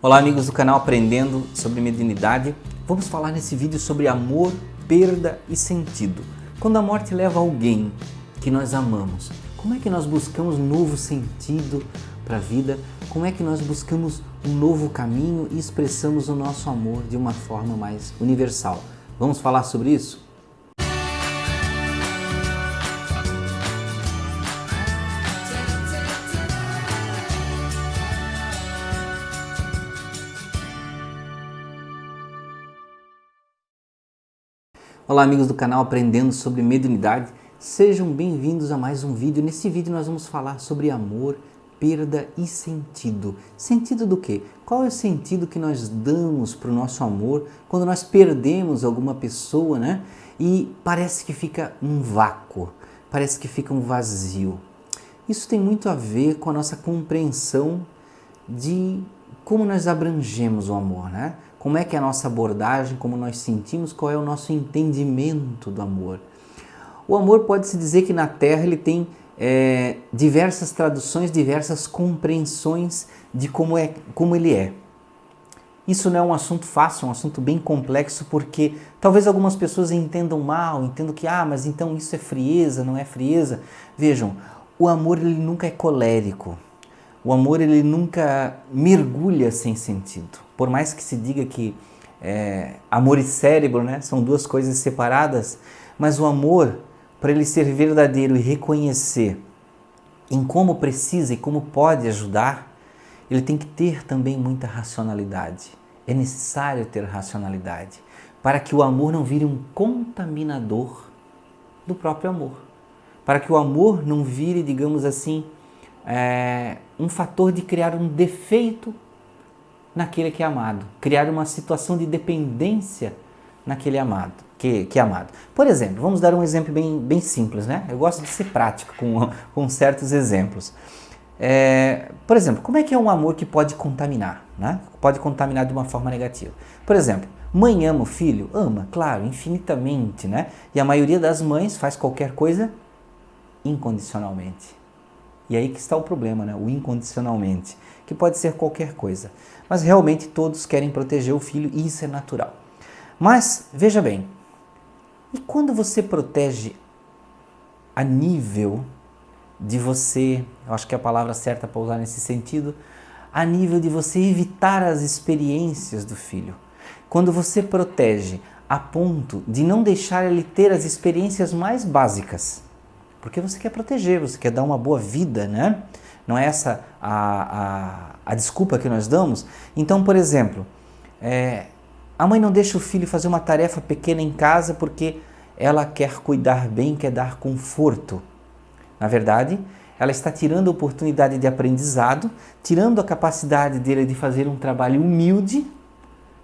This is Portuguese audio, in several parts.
Olá amigos do canal Aprendendo sobre Mediunidade. Vamos falar nesse vídeo sobre amor, perda e sentido. Quando a morte leva alguém que nós amamos, como é que nós buscamos um novo sentido para a vida? Como é que nós buscamos um novo caminho e expressamos o nosso amor de uma forma mais universal? Vamos falar sobre isso? Olá amigos do canal Aprendendo sobre Mediunidade, sejam bem-vindos a mais um vídeo. Nesse vídeo nós vamos falar sobre amor, perda e sentido. Sentido do quê? Qual é o sentido que nós damos para o nosso amor quando nós perdemos alguma pessoa, né? E parece que fica um vácuo, parece que fica um vazio. Isso tem muito a ver com a nossa compreensão de como nós abrangemos o amor, né? Como é que é a nossa abordagem, como nós sentimos, qual é o nosso entendimento do amor. O amor pode-se dizer que na Terra ele tem diversas traduções, diversas compreensões de como ele é. Isso não é um assunto fácil, é um assunto bem complexo, porque talvez algumas pessoas entendam mal, entendam que, mas então isso é frieza, não é frieza. Vejam, o amor ele nunca é colérico. O amor ele nunca mergulha sem sentido. Por mais que se diga que amor e cérebro, né, são duas coisas separadas, mas o amor, para ele ser verdadeiro e reconhecer em como precisa e como pode ajudar, ele tem que ter também muita racionalidade. É necessário ter racionalidade para que o amor não vire um contaminador do próprio amor. Para que o amor não vire, digamos assim, um fator de criar um defeito naquele que é amado, criar uma situação de dependência naquele amado, que é amado. Por exemplo, vamos dar um exemplo bem simples, né? Eu gosto de ser prático com certos exemplos. Por exemplo, como é que é um amor que pode contaminar, né? Pode contaminar de uma forma negativa. Por exemplo, mãe ama o filho? Ama, claro, infinitamente, né? E a maioria das mães faz qualquer coisa incondicionalmente. E aí que está o problema, né? O incondicionalmente, que pode ser qualquer coisa. Mas realmente todos querem proteger o filho e isso é natural. Mas, veja bem, e quando você protege a nível de você, eu acho que é a palavra certa para usar nesse sentido, a nível de você evitar as experiências do filho. Quando você protege a ponto de não deixar ele ter as experiências mais básicas, porque você quer proteger, você quer dar uma boa vida, né? Não é essa a desculpa que nós damos? Então, por exemplo, a mãe não deixa o filho fazer uma tarefa pequena em casa porque ela quer cuidar bem, quer dar conforto. Na verdade, ela está tirando a oportunidade de aprendizado, tirando a capacidade dele de fazer um trabalho humilde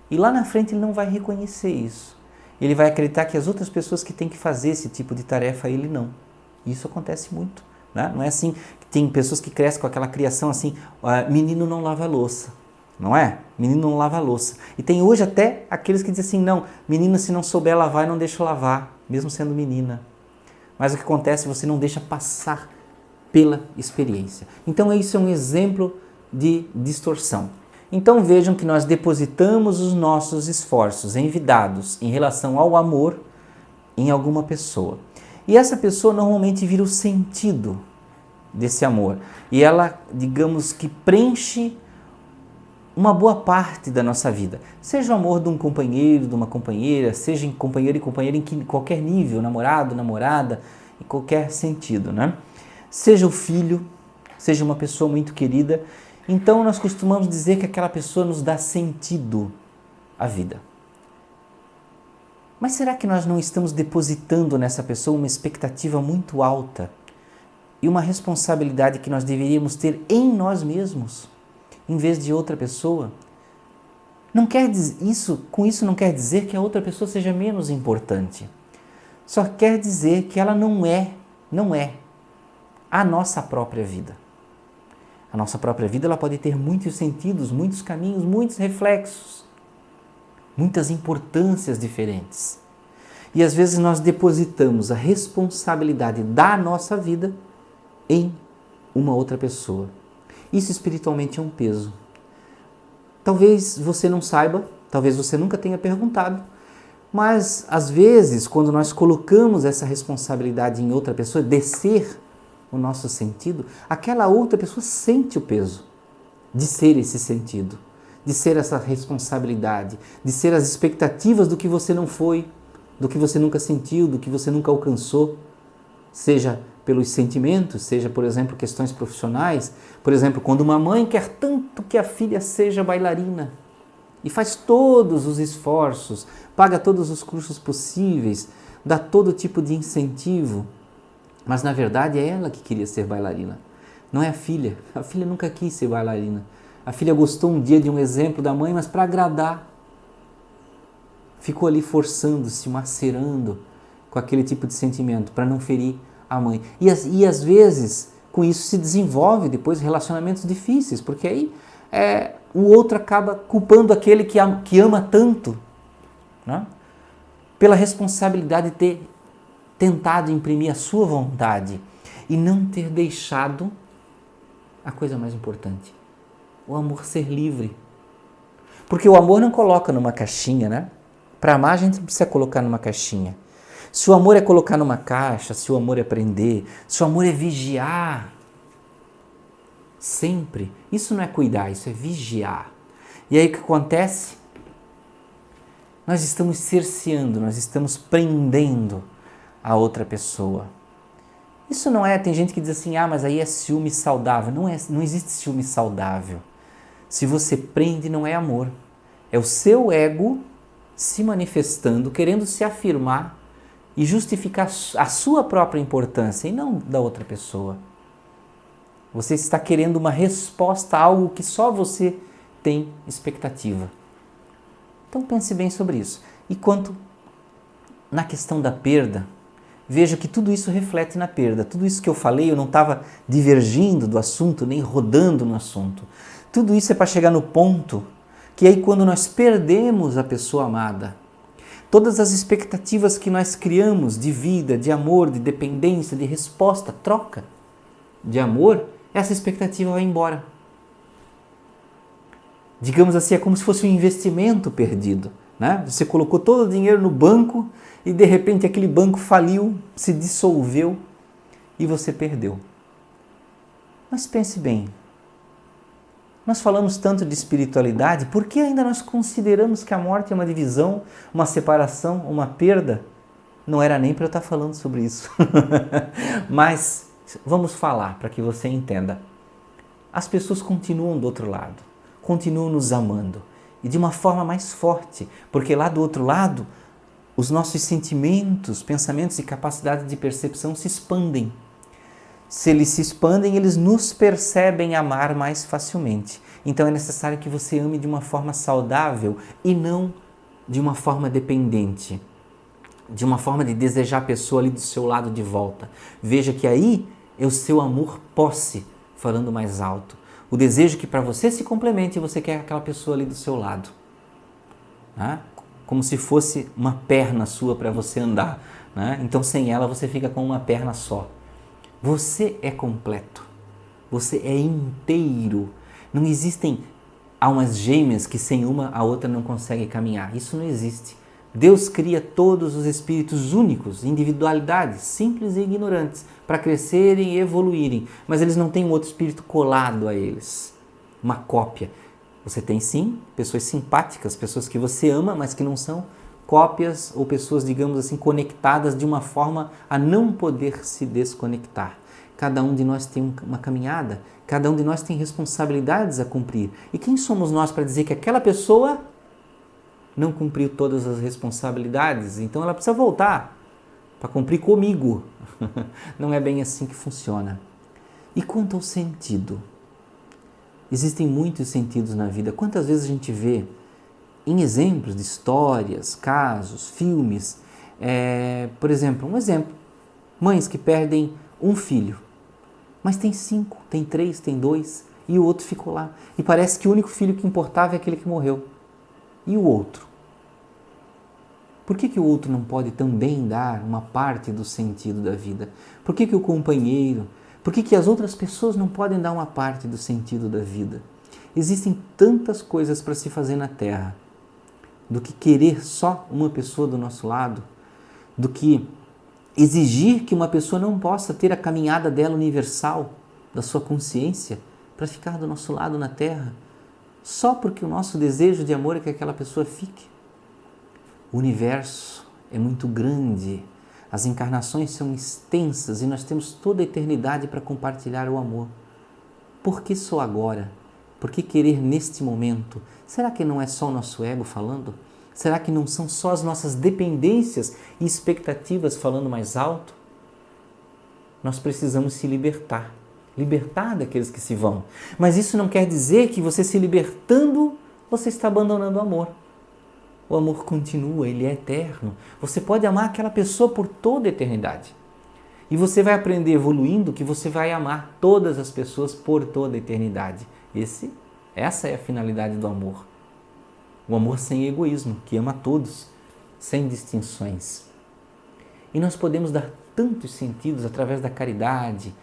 e lá na frente ele não vai reconhecer isso. Ele vai acreditar que as outras pessoas que têm que fazer esse tipo de tarefa, ele não. Isso acontece muito, né? Não é assim que tem pessoas que crescem com aquela criação assim, menino não lava louça, não é? Menino não lava louça. E tem hoje até aqueles que dizem assim, não, menina se não souber lavar, eu não deixo lavar, mesmo sendo menina. Mas o que acontece, você não deixa passar pela experiência. Então isso é um exemplo de distorção. Então vejam que nós depositamos os nossos esforços envidados em relação ao amor em alguma pessoa. E essa pessoa normalmente vira o sentido desse amor. E ela, digamos que preenche uma boa parte da nossa vida. Seja o amor de um companheiro, de uma companheira, seja em companheiro e companheira em qualquer nível, namorado, namorada, em qualquer sentido, né? Seja o filho, seja uma pessoa muito querida. Então nós costumamos dizer que aquela pessoa nos dá sentido à vida. Mas será que nós não estamos depositando nessa pessoa uma expectativa muito alta e uma responsabilidade que nós deveríamos ter em nós mesmos, em vez de outra pessoa? Com isso não quer dizer que a outra pessoa seja menos importante. Só quer dizer que ela não é a nossa própria vida. A nossa própria vida ela pode ter muitos sentidos, muitos caminhos, muitos reflexos, muitas importâncias diferentes. E às vezes nós depositamos a responsabilidade da nossa vida em uma outra pessoa. Isso espiritualmente é um peso. Talvez você não saiba, talvez você nunca tenha perguntado, mas às vezes, quando nós colocamos essa responsabilidade em outra pessoa, descer o nosso sentido, aquela outra pessoa sente o peso de ser esse sentido, de ser essa responsabilidade, de ser as expectativas do que você não foi, do que você nunca sentiu, do que você nunca alcançou, seja pelos sentimentos, seja, por exemplo, questões profissionais. Por exemplo, quando uma mãe quer tanto que a filha seja bailarina e faz todos os esforços, paga todos os cursos possíveis, dá todo tipo de incentivo, mas na verdade é ela que queria ser bailarina, não é a filha. A filha nunca quis ser bailarina. A filha gostou um dia de um exemplo da mãe, mas para agradar. Ficou ali forçando-se, macerando com aquele tipo de sentimento, para não ferir a mãe. E às vezes, com isso se desenvolve depois relacionamentos difíceis, porque aí o outro acaba culpando aquele que ama tanto, né? Pela responsabilidade de ter tentado imprimir a sua vontade e não ter deixado a coisa mais importante, o amor ser livre. Porque o amor não coloca numa caixinha, né? Para amar a gente não precisa colocar numa caixinha. Se o amor é colocar numa caixa, se o amor é prender, se o amor é vigiar, sempre, isso não é cuidar, isso é vigiar. E aí o que acontece? Nós estamos cerceando, nós estamos prendendo a outra pessoa. Isso não é, tem gente que diz assim, mas aí é ciúme saudável. Não existe ciúme saudável. Se você prende, não é amor. É o seu ego se manifestando, querendo se afirmar e justificar a sua própria importância e não da outra pessoa. Você está querendo uma resposta a algo que só você tem expectativa. Então pense bem sobre isso. E quanto na questão da perda, veja que tudo isso reflete na perda. Tudo isso que eu falei, eu não estava divergindo do assunto, nem rodando no assunto. Tudo isso é para chegar no ponto que aí quando nós perdemos a pessoa amada, todas as expectativas que nós criamos de vida, de amor, de dependência, de resposta, troca de amor, essa expectativa vai embora. Digamos assim, é como se fosse um investimento perdido, né? Você colocou todo o dinheiro no banco e de repente aquele banco faliu, se dissolveu e você perdeu. Mas pense bem, nós falamos tanto de espiritualidade, por que ainda nós consideramos que a morte é uma divisão, uma separação, uma perda? Não era nem para eu estar falando sobre isso. Mas vamos falar para que você entenda. As pessoas continuam do outro lado, continuam nos amando e de uma forma mais forte, porque lá do outro lado os nossos sentimentos, pensamentos e capacidade de percepção se expandem. Se eles se expandem, eles nos percebem amar mais facilmente. Então é necessário que você ame de uma forma saudável e não de uma forma dependente, de uma forma de desejar a pessoa ali do seu lado de volta. Veja que aí é o seu amor posse falando mais alto. O desejo que para você se complemente e você quer aquela pessoa ali do seu lado. Né? Como se fosse uma perna sua para você andar. Né? Então sem ela você fica com uma perna só. Você é completo, você é inteiro. Não existem almas gêmeas que sem uma a outra não consegue caminhar. Isso não existe. Deus cria todos os espíritos únicos, individualidades, simples e ignorantes, para crescerem e evoluírem. Mas eles não têm um outro espírito colado a eles, uma cópia. Você tem sim pessoas simpáticas, pessoas que você ama, mas que não são cópias ou pessoas, digamos assim, conectadas de uma forma a não poder se desconectar. Cada um de nós tem uma caminhada, cada um de nós tem responsabilidades a cumprir. E quem somos nós para dizer que aquela pessoa não cumpriu todas as responsabilidades, então ela precisa voltar para cumprir comigo? Não é bem assim que funciona. E quanto ao sentido? Existem muitos sentidos na vida. Quantas vezes a gente vê em exemplos de histórias, casos, filmes, por exemplo, mães que perdem um filho, mas tem 5, tem 3, tem 2 e o outro ficou lá. E parece que o único filho que importava é aquele que morreu. E o outro? Por que o outro não pode também dar uma parte do sentido da vida? Por que o companheiro? Por que as outras pessoas não podem dar uma parte do sentido da vida? Existem tantas coisas para se fazer na Terra, do que querer só uma pessoa do nosso lado, do que exigir que uma pessoa não possa ter a caminhada dela universal, da sua consciência, para ficar do nosso lado na Terra, só porque o nosso desejo de amor é que aquela pessoa fique. O universo é muito grande, as encarnações são extensas e nós temos toda a eternidade para compartilhar o amor. Por que só agora? Por que querer neste momento? Será que não é só o nosso ego falando? Será que não são só as nossas dependências e expectativas falando mais alto? Nós precisamos se libertar daqueles que se vão. Mas isso não quer dizer que você se libertando, você está abandonando o amor. O amor continua, ele é eterno. Você pode amar aquela pessoa por toda a eternidade. E você vai aprender evoluindo que você vai amar todas as pessoas por toda a eternidade. Essa é a finalidade do amor. O amor sem egoísmo, que ama todos, sem distinções. E nós podemos dar tantos sentidos através da caridade,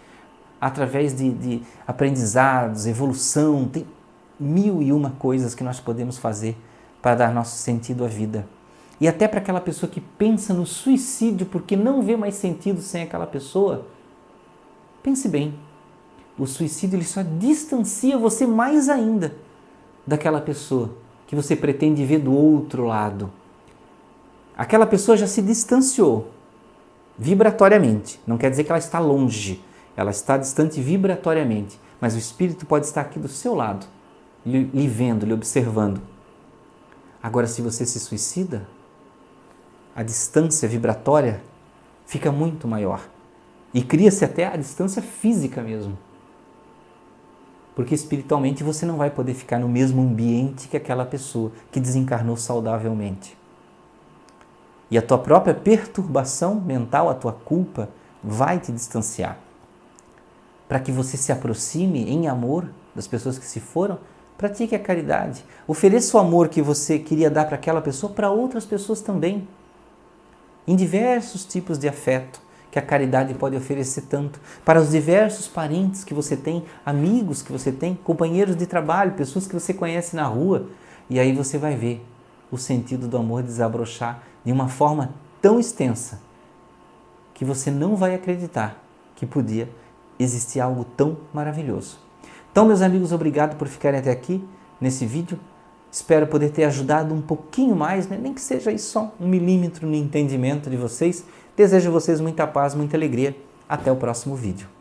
através de aprendizados, evolução. Tem 1001 coisas que nós podemos fazer para dar nosso sentido à vida. E até para aquela pessoa que pensa no suicídio porque não vê mais sentido sem aquela pessoa, pense bem, o suicídio ele só distancia você mais ainda daquela pessoa que você pretende ver do outro lado. Aquela pessoa já se distanciou vibratoriamente, não quer dizer que ela está longe, ela está distante vibratoriamente, mas o espírito pode estar aqui do seu lado, lhe vendo, lhe observando. Agora, se você se suicida, a distância vibratória fica muito maior e cria-se até a distância física mesmo. Porque espiritualmente você não vai poder ficar no mesmo ambiente que aquela pessoa que desencarnou saudavelmente. E a tua própria perturbação mental, a tua culpa, vai te distanciar. Para que você se aproxime em amor das pessoas que se foram, pratique a caridade. Ofereça o amor que você queria dar para aquela pessoa para outras pessoas também. Em diversos tipos de afeto que a caridade pode oferecer tanto. Para os diversos parentes que você tem, amigos que você tem, companheiros de trabalho, pessoas que você conhece na rua. E aí você vai ver o sentido do amor desabrochar de uma forma tão extensa que você não vai acreditar que podia existir algo tão maravilhoso. Então, meus amigos, obrigado por ficarem até aqui nesse vídeo. Espero poder ter ajudado um pouquinho mais, né? Nem que seja aí só 1 milímetro no entendimento de vocês. Desejo a vocês muita paz, muita alegria. Até o próximo vídeo.